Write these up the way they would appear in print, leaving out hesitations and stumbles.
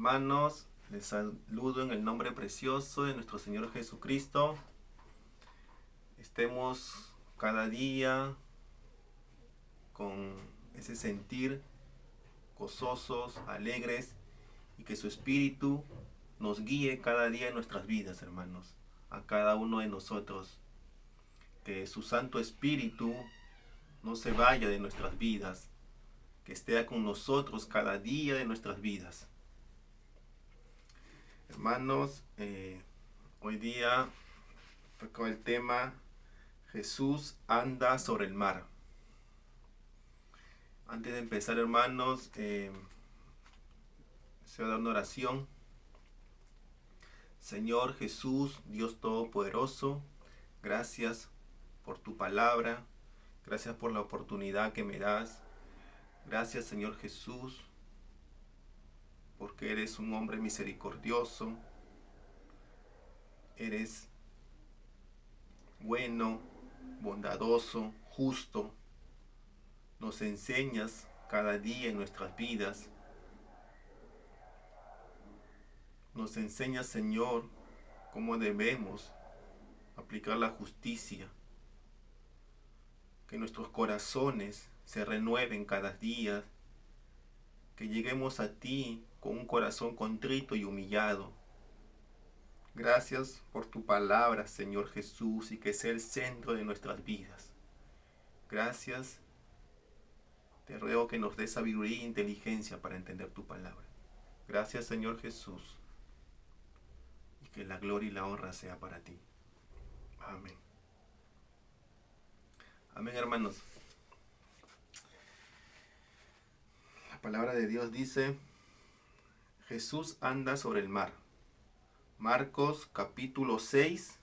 Hermanos, les saludo en el nombre precioso de nuestro Señor Jesucristo. Estemos cada día con ese sentir gozosos, alegres, y que su Espíritu nos guíe cada día en nuestras vidas, hermanos, a cada uno de nosotros. Que su Santo Espíritu no se vaya de nuestras vidas, que esté con nosotros cada día de nuestras vidas. Hermanos, hoy día tocó el tema Jesús anda sobre el mar. Antes de empezar, hermanos, se va a dar una oración. Señor Jesús, Dios Todopoderoso, gracias por tu palabra, gracias por la oportunidad que me das. Gracias, Señor Jesús, porque eres un hombre misericordioso, eres bueno, bondadoso, justo. Nos enseñas cada día en nuestras vidas. Nos enseñas, Señor, cómo debemos aplicar la justicia. Que nuestros corazones se renueven cada día. Que lleguemos a ti con un corazón contrito y humillado. Gracias por tu palabra, Señor Jesús, y que sea el centro de nuestras vidas. Gracias. Te ruego que nos des sabiduría e inteligencia para entender tu palabra. Gracias, Señor Jesús. Y que la gloria y la honra sea para ti. Amén. Amén, hermanos. La palabra de Dios dice, Jesús anda sobre el mar. Marcos capítulo 6,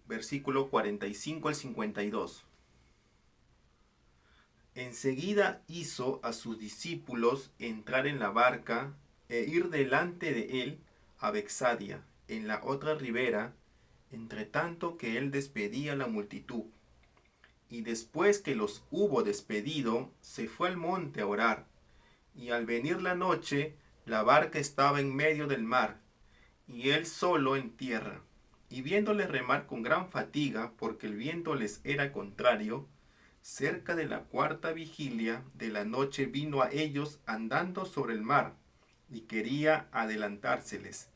versículo 45 al 52. Enseguida hizo a sus discípulos entrar en la barca e ir delante de él a Betsaida, en la otra ribera, entre tanto que él despedía a la multitud. Y después que los hubo despedido, se fue al monte a orar. Y al venir la noche, la barca estaba en medio del mar, y él solo en tierra. Y viéndoles remar con gran fatiga, porque el viento les era contrario, cerca de la cuarta vigilia de la noche vino a ellos andando sobre el mar, y quería adelantárseles.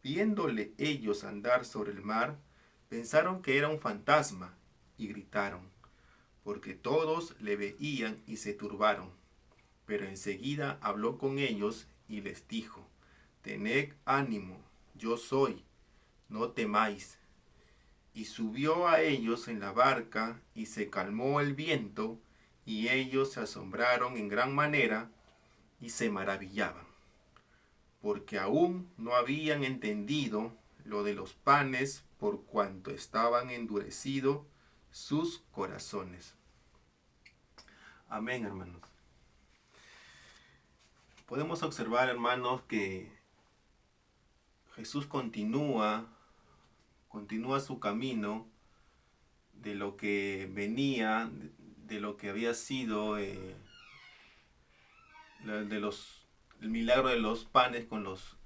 Viéndole ellos andar sobre el mar, pensaron que era un fantasma, y gritaron, porque todos le veían y se turbaron. Pero enseguida habló con ellos y les dijo, tened ánimo, yo soy, no temáis. Y subió a ellos en la barca, y se calmó el viento, y ellos se asombraron en gran manera, y se maravillaban, porque aún no habían entendido lo de los panes, por cuanto estaban endurecidos sus corazones. Amén, hermanos. Podemos observar, hermanos, que Jesús continúa su camino de lo que venía, de lo que había sido el milagro de los panes con los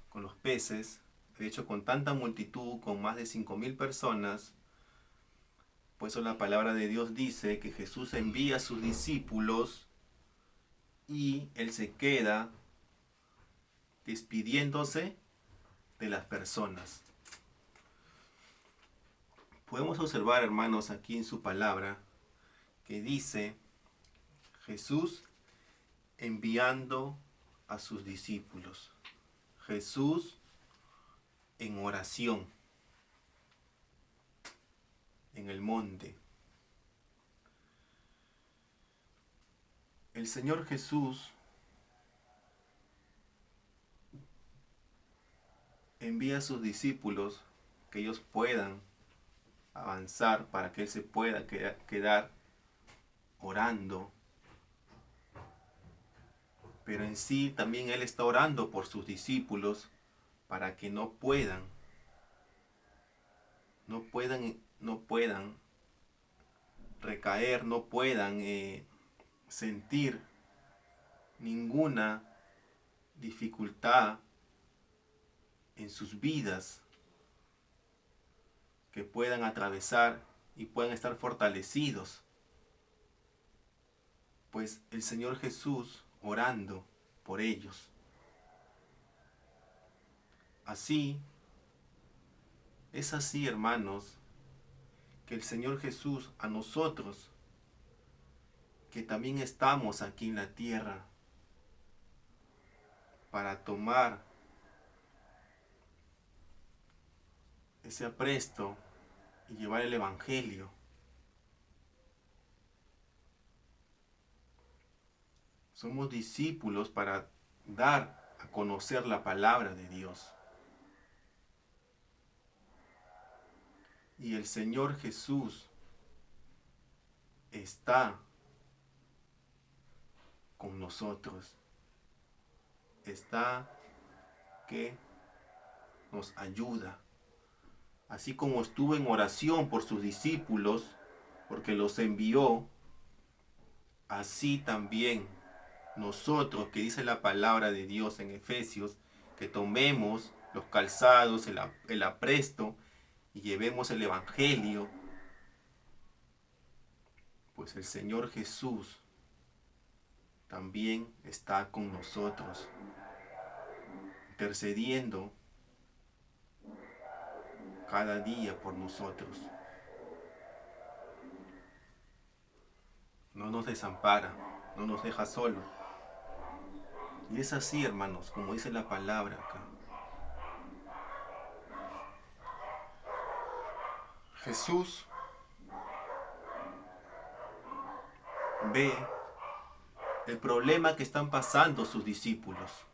peces. De hecho, con tanta multitud, con más de 5.000 personas, por eso la palabra de Dios dice que Jesús envía a sus discípulos y Él se queda despidiéndose de las personas. Podemos observar, hermanos, aquí en su palabra, que dice Jesús enviando a sus discípulos. Jesús en oración, en el monte. El Señor Jesús envía a sus discípulos que ellos puedan avanzar para que Él se pueda quedar orando. Pero en sí también Él está orando por sus discípulos para que no puedan recaer, no puedan sentir dificultad en sus vidas, que puedan atravesar y puedan estar fortalecidos. Pues el Señor Jesús orando por ellos. Así, es así, hermanos, que el Señor Jesús a nosotros, que también estamos aquí en la tierra, para tomar ese apresto y llevar el Evangelio. Somos discípulos para dar a conocer la palabra de Dios. Y el Señor Jesús está con nosotros. Está que nos ayuda. Así como estuvo en oración por sus discípulos, porque los envió, así también nosotros, que dice la palabra de Dios en Efesios, que tomemos los calzados, el apresto y llevemos el Evangelio, pues el Señor Jesús también está con nosotros, intercediendo cada día por nosotros. No nos desampara, no nos deja solos. Y es así, hermanos, como dice la palabra acá. Jesús ve el problema que están pasando sus discípulos.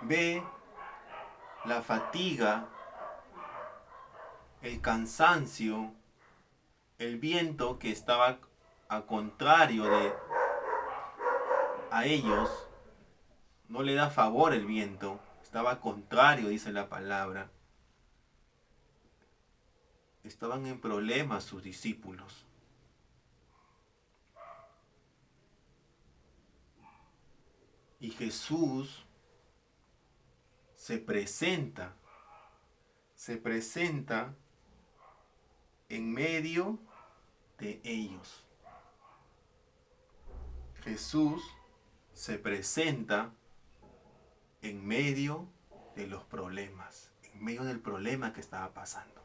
Ve la fatiga, el cansancio, el viento que estaba a contrario a ellos. No le da favor el viento, estaba contrario, dice la palabra. Estaban en problemas sus discípulos. Y Jesús se presenta en medio de ellos. Jesús se presenta en medio de los problemas, en medio del problema que estaba pasando.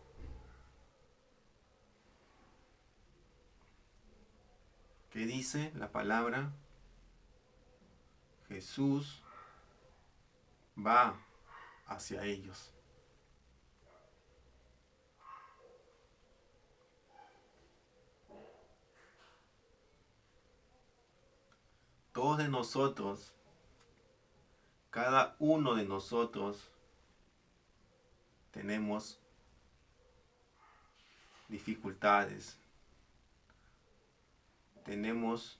¿Qué dice la palabra? Jesús va hacia ellos. Todos de nosotros, cada uno de nosotros, tenemos dificultades, tenemos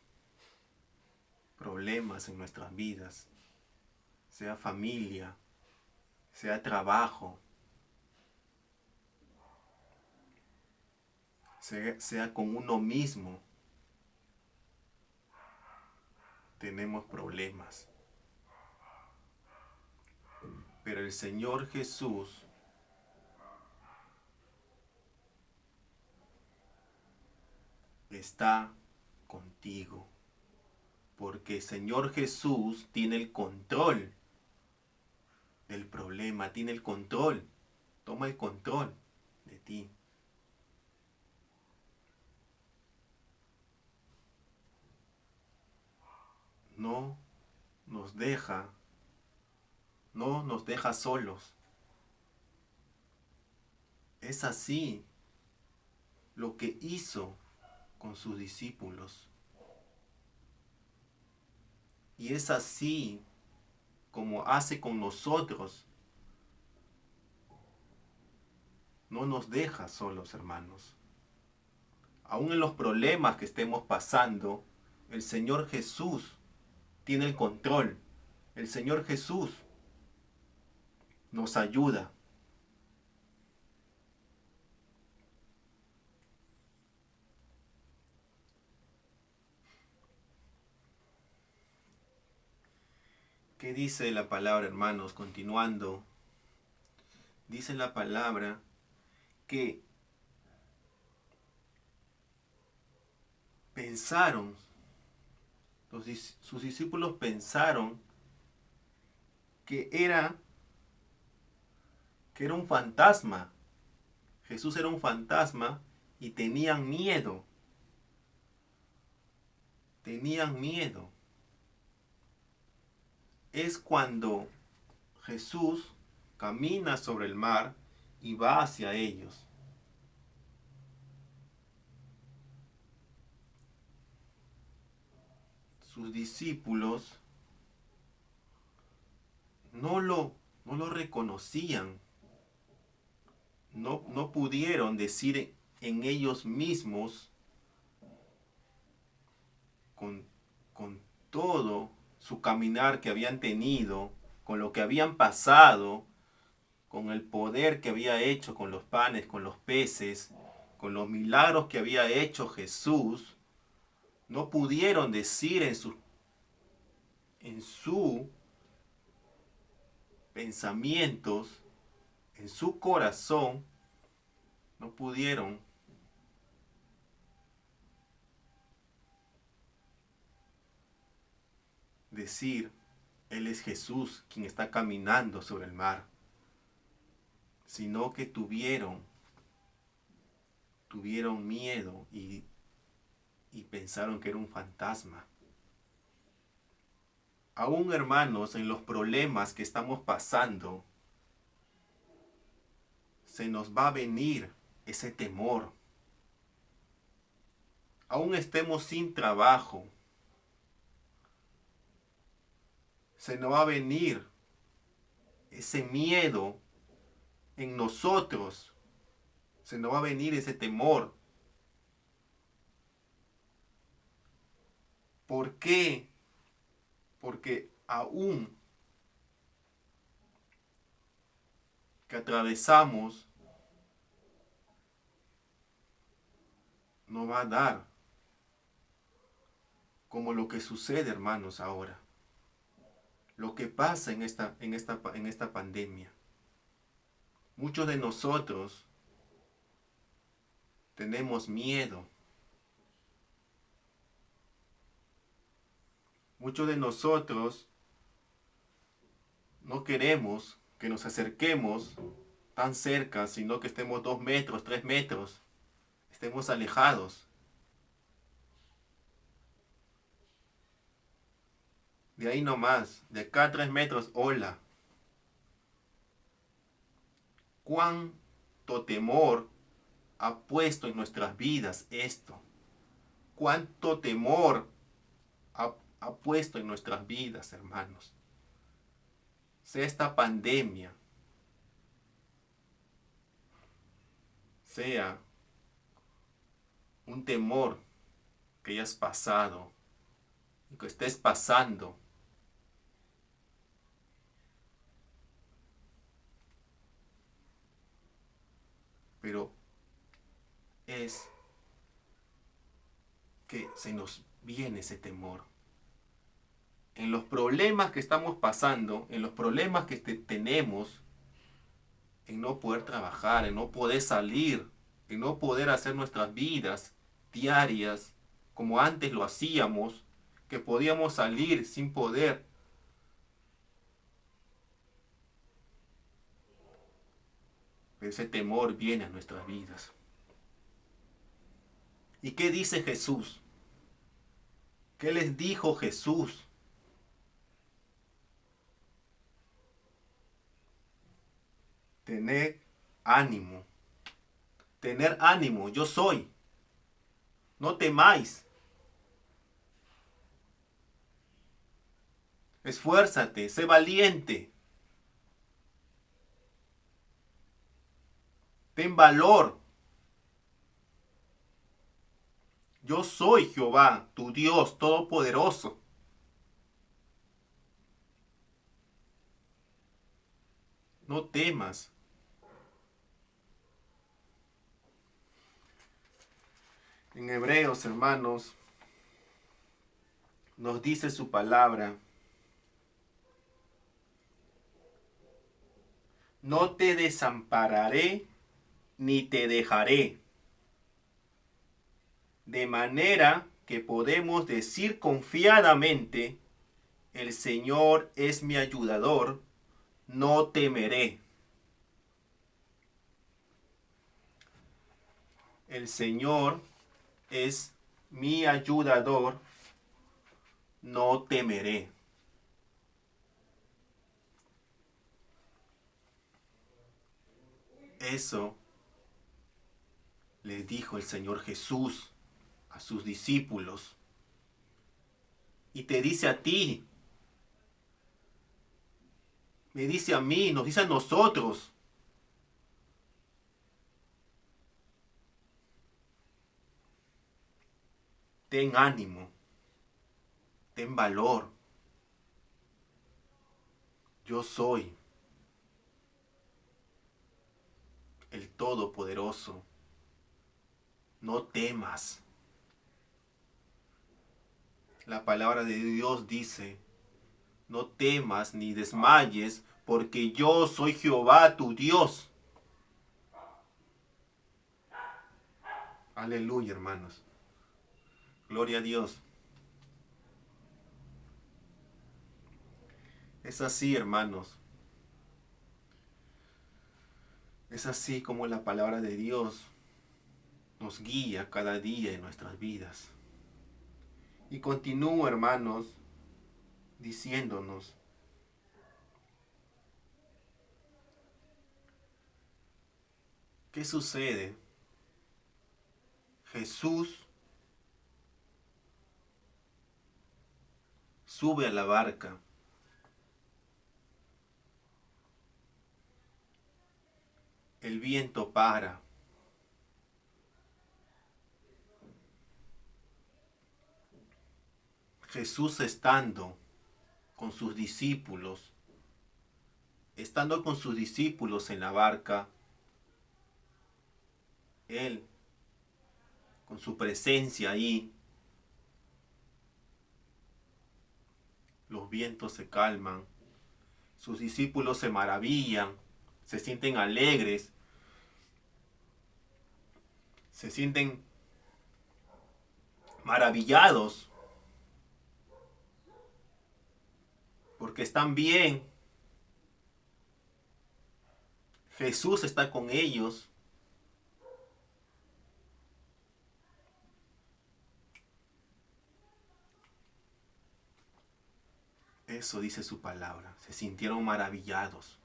problemas en nuestras vidas, sea familia, sea trabajo, sea con uno mismo. Tenemos problemas. Pero el Señor Jesús está contigo. Porque el Señor Jesús tiene el control del problema, tiene el control, toma el control de ti. No nos deja solos. Es así lo que hizo con sus discípulos. Y es así como hace con nosotros. No nos deja solos, hermanos. Aún en los problemas que estemos pasando, el Señor Jesús tiene el control. El Señor Jesús nos ayuda. ¿Qué dice la palabra, hermanos? Continuando, dice la palabra que pensaron, sus discípulos pensaron que era un fantasma. Jesús era un fantasma y tenían miedo. Tenían miedo. Es cuando Jesús camina sobre el mar y va hacia ellos. Sus discípulos no lo reconocían. No pudieron decir en ellos mismos con todo su caminar que habían tenido, con lo que habían pasado, con el poder que había hecho con los panes, con los peces, con los milagros que había hecho Jesús, no pudieron decir en su pensamientos, en su corazón, no pudieron decir, Él es Jesús quien está caminando sobre el mar, sino que tuvieron miedo y pensaron que era un fantasma. Aún, hermanos, en los problemas que estamos pasando, se nos va a venir ese temor. Aún estemos sin trabajo, se nos va a venir ese miedo en nosotros, se nos va a venir ese temor. ¿Por qué? Porque aún que atravesamos, no va a dar como lo que sucede, hermanos, ahora. Lo que pasa en esta pandemia. Muchos de nosotros tenemos miedo. Muchos de nosotros no queremos que nos acerquemos tan cerca, sino que estemos 2 metros, 3 metros, estemos alejados. De ahí nomás, de acá a 3 metros, hola. ¿Cuánto temor ha puesto en nuestras vidas esto? ¿Cuánto temor ha puesto en nuestras vidas, hermanos? Sea esta pandemia, sea un temor que hayas pasado y que estés pasando. Pero es que se nos viene ese temor. En los problemas que estamos pasando, en los problemas que tenemos, en no poder trabajar, en no poder salir, en no poder hacer nuestras vidas diarias como antes lo hacíamos, que podíamos salir sin poder. Pero ese temor viene a nuestras vidas. ¿Y qué dice Jesús? ¿Qué les dijo Jesús? Tener ánimo. Tener ánimo, yo soy. No temáis. Esfuérzate, sé valiente. Ten valor. Yo soy Jehová, tu Dios todopoderoso. No temas. En Hebreos, hermanos, nos dice su palabra No te desampararé ni te dejaré. De manera que podemos decir confiadamente, el Señor es mi ayudador, no temeré. El Señor es mi ayudador, no temeré. Eso le dijo el Señor Jesús a sus discípulos. Y te dice a ti, me dice a mí, nos dice a nosotros. Ten ánimo, ten valor. Yo soy el Todopoderoso. No temas. La palabra de Dios dice, no temas ni desmayes, porque yo soy Jehová tu Dios. Aleluya, hermanos. Gloria a Dios. Es así, hermanos. Es así como la palabra de Dios nos guía cada día en nuestras vidas. Y continúo, hermanos, diciéndonos, ¿qué sucede? Jesús sube a la barca. El viento para. Jesús estando con sus discípulos en la barca, Él, con su presencia ahí, los vientos se calman, sus discípulos se maravillan, se sienten alegres, se sienten maravillados, porque están bien. Jesús está con ellos. Eso dice su palabra. Se sintieron maravillados.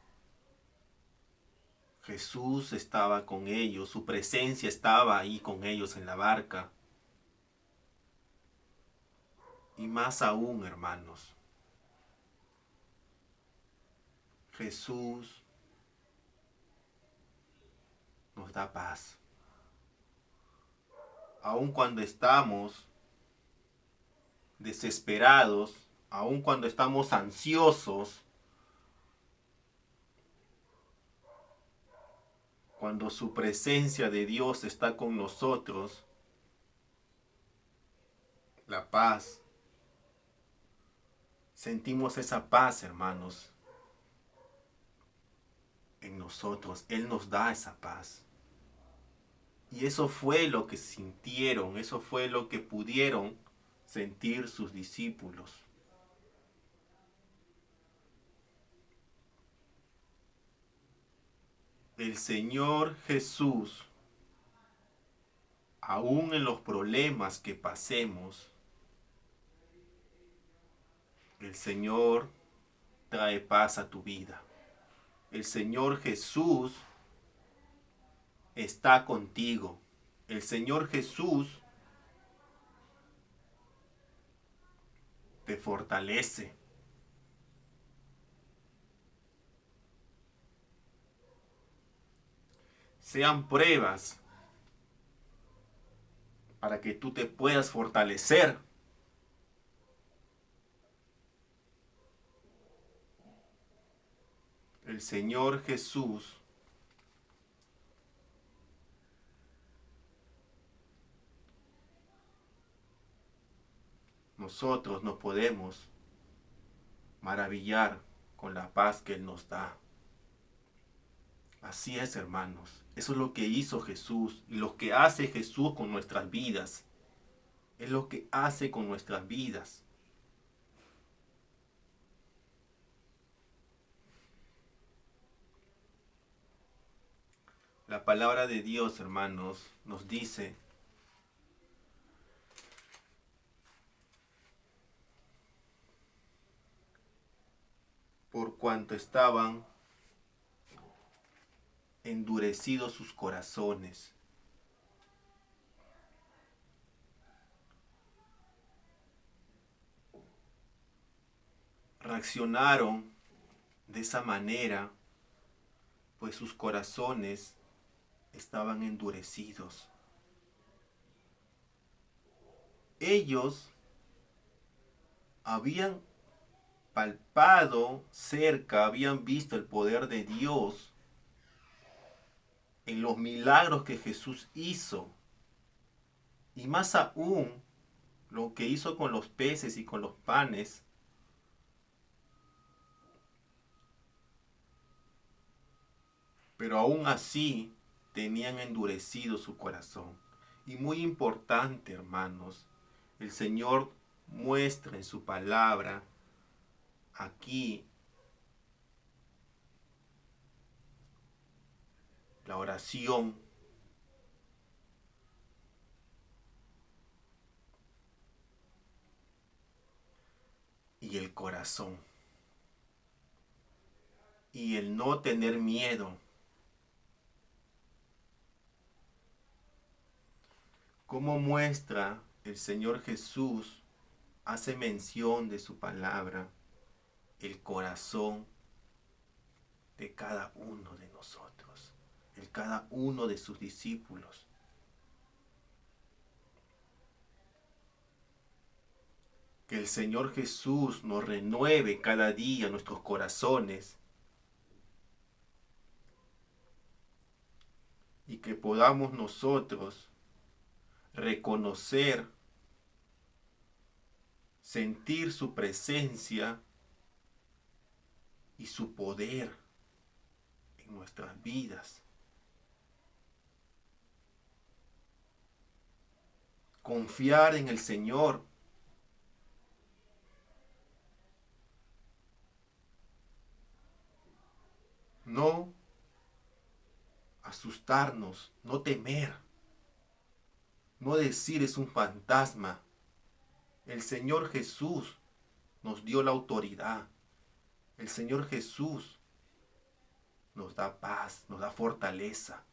Jesús estaba con ellos, su presencia estaba ahí con ellos en la barca. Y más aún, hermanos, Jesús nos da paz. Aun cuando estamos desesperados, aun cuando estamos ansiosos, cuando su presencia de Dios está con nosotros, la paz, sentimos esa paz, hermanos, en nosotros. Él nos da esa paz. Y eso fue lo que sintieron, eso fue lo que pudieron sentir sus discípulos. El Señor Jesús, aún en los problemas que pasemos, el Señor trae paz a tu vida. El Señor Jesús está contigo. El Señor Jesús te fortalece. Sean pruebas para que tú te puedas fortalecer. El Señor Jesús nosotros nos podemos maravillar con la paz que Él nos da. Así es, hermanos. Eso es lo que hizo Jesús y lo que hace Jesús con nuestras vidas. Es lo que hace con nuestras vidas. La palabra de Dios, hermanos, nos dice, por cuanto estaban endurecidos sus corazones. Reaccionaron de esa manera, pues sus corazones estaban endurecidos. Ellos habían palpado cerca, habían visto el poder de Dios en los milagros que Jesús hizo. Y más aún, lo que hizo con los peces y con los panes. Pero aún así tenían endurecido su corazón. Y muy importante, hermanos, el Señor muestra en su palabra aquí la oración y el corazón. Y el no tener miedo. Cómo muestra el Señor Jesús, hace mención de su palabra, el corazón de cada uno de nosotros, de cada uno de sus discípulos. Que el Señor Jesús nos renueve cada día nuestros corazones y que podamos nosotros reconocer, sentir su presencia y su poder en nuestras vidas. Confiar en el Señor. No asustarnos, no temer, no decir es un fantasma. El Señor Jesús nos dio la autoridad. El Señor Jesús nos da paz, nos da fortaleza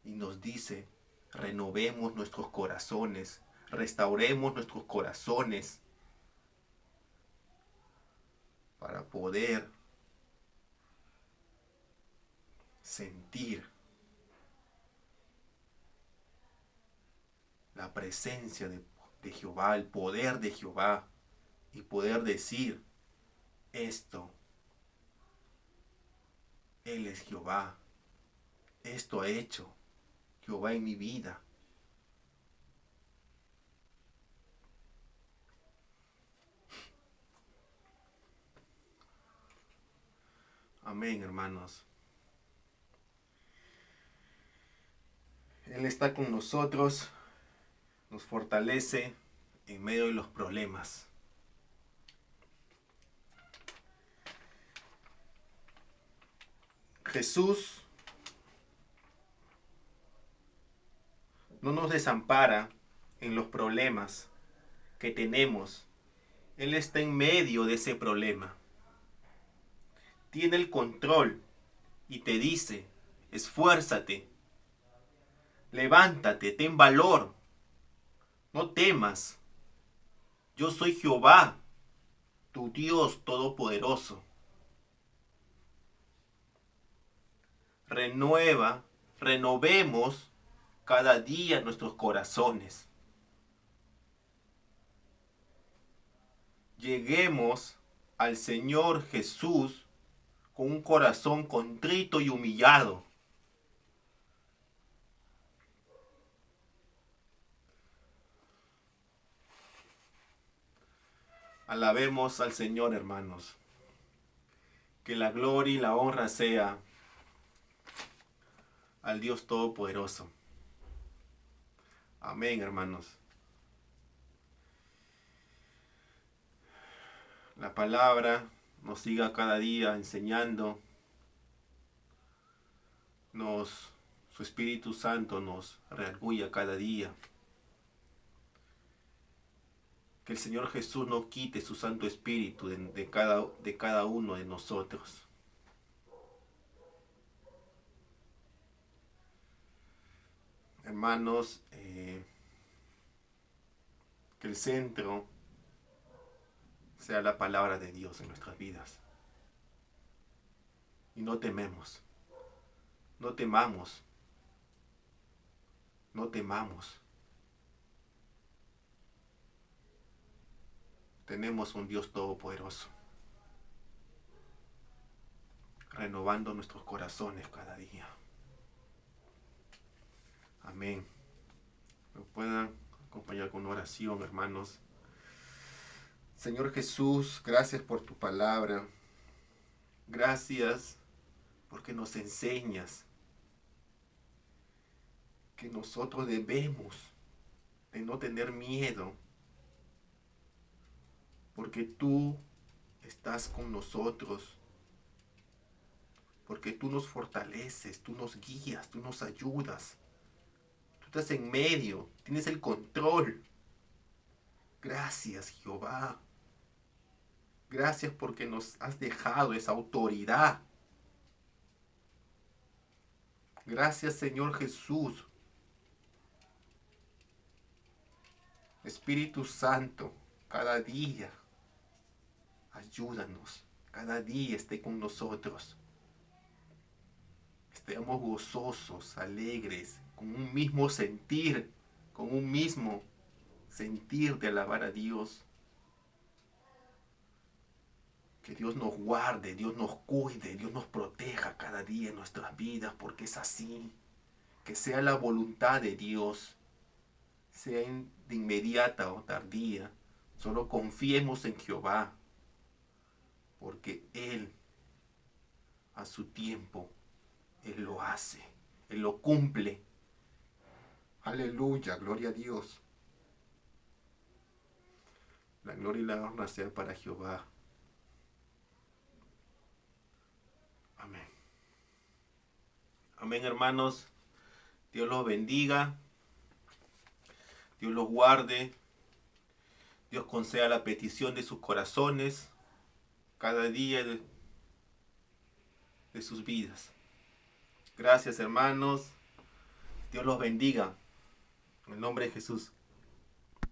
y nos dice, renovemos nuestros corazones, restauremos nuestros corazones para poder sentir la presencia de Jehová, el poder de Jehová y poder decir esto, Él es Jehová, esto ha hecho Jehová en mi vida. Amén, hermanos. Él está con nosotros, nos fortalece en medio de los problemas. Jesús no nos desampara en los problemas que tenemos. Él está en medio de ese problema. Tiene el control y te dice, esfuérzate, levántate, ten valor, no temas. Yo soy Jehová, tu Dios todopoderoso. Renovemos cada día nuestros corazones. Lleguemos al Señor Jesús con un corazón contrito y humillado. Alabemos al Señor, hermanos. Que la gloria y la honra sea al Dios Todopoderoso. Amén, hermanos. La palabra nos siga cada día enseñando, su Espíritu Santo nos redarguya cada día. Que el Señor Jesús no quite su Santo Espíritu de cada uno de nosotros. Hermanos, que el centro sea la palabra de Dios en nuestras vidas. Y no tememos, no temamos, no temamos. Tenemos un Dios todopoderoso, renovando nuestros corazones cada día. Amén. Me puedan acompañar con una oración, hermanos. Señor Jesús, gracias por tu palabra. Gracias porque nos enseñas que nosotros debemos de no tener miedo, porque tú estás con nosotros, porque tú nos fortaleces, tú nos guías, tú nos ayudas, tú estás en medio, tienes el control. Gracias, Jehová. Gracias porque nos has dejado esa autoridad. Gracias, Señor Jesús. Espíritu Santo, cada día, ayúdanos. Cada día esté con nosotros. Estemos gozosos, alegres, con un mismo sentir, con un mismo sentir de alabar a Dios. Que Dios nos guarde, Dios nos cuide, Dios nos proteja cada día en nuestras vidas, porque es así. Que sea la voluntad de Dios, sea de inmediata o tardía. Solo confiemos en Jehová, porque Él, a su tiempo, Él lo hace, Él lo cumple. Aleluya, gloria a Dios. La gloria y la honra sea para Jehová. Amén. Amén, hermanos. Dios los bendiga. Dios los guarde. Dios conceda la petición de sus corazones cada día de sus vidas. Gracias, hermanos. Dios los bendiga. En el nombre de Jesús.